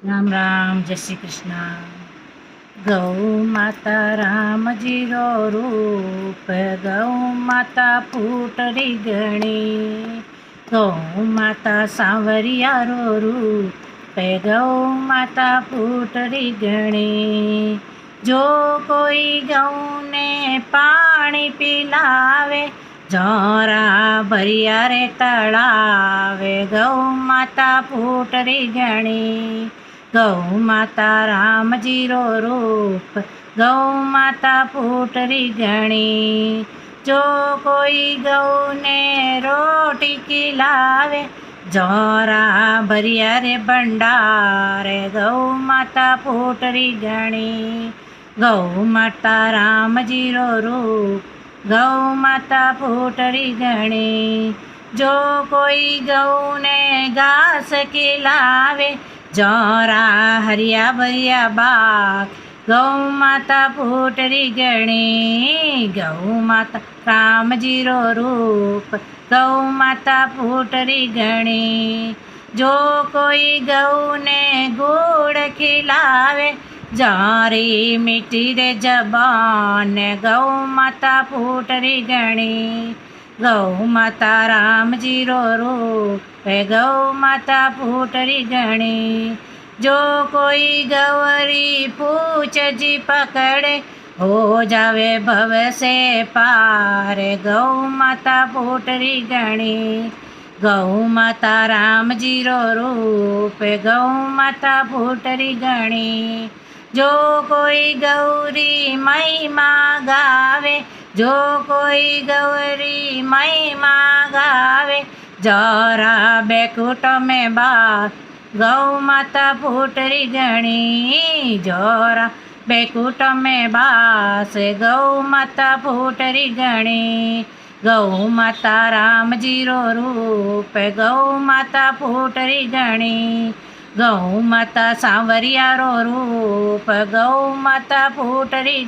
રામ રામ, જય શ્રી કૃષ્ણ. ગૌ માતા રામજીરો રૂપ, ગૌ માતા ફૂટરી ગણી. ગૌ માતા સાંવરિયારો રૂપ, ગૌ માતા ફૂટરી ગણી. જો કોઈ ગૌને પાણી પીલાવે, જોરા ભર્યા રે તળાવે. ગૌ માતા ફૂટરી ગણી. ગૌ માતા રામજીરો રૂપ, ગૌ માતા ફૂટરી ગણી. જો કોઈ ગૌને રોટી ખીલાવે, જોરા ભર્યા રે ભંડારે. ગૌ માતા ફૂટરી ગણી. ગૌ માતા રામજીરો રૂપ, ગૌ માતા ફૂટરી ગણી. જો કોઈ ગૌને ઘાસ ખીલાવે, જોરા હરિયા ભર્યા બાગ. ગૌ માતા ફૂટરી ગણી. ગૌ માતા રામજીરો રૂપ, ગૌ માતા ફૂટરી ગણી. જો કોઈ ગૌને ગોળ ખીલાવે, જારી મીઠી રે જબાન. ગૌ માતા ફૂટરી ગણી. ગૌ માતા રામજીરો રૂપ, ગૌ માતા ફૂટરી ગણી. જો કોઈ ગૌરી પૂછજી પકડે, હો જાવે ભવ સે પાર. ગૌ માતા ફૂટરી ગણી. ગૌ માતા રામજીરો રૂપ, ગૌ માતા ફૂટરી ગણી. જો કોઈ ગૌરી મહિમા ગાવે, જો કોઈ ગૌરી મહિમા ગાવે, જરા બેકુટ મેં બા. ગૌ માતા ફૂટરી ગણી. જરા બેકુટ મેં બાસ. ગૌ માતા ફૂટરી ગણી. ગૌ માતા રામજીરો રૂપ, ગૌ માતા ફૂટરી ગણી. ગૌ માતા સાંવરિયારો રૂપ, ગૌ માતા ફૂટરી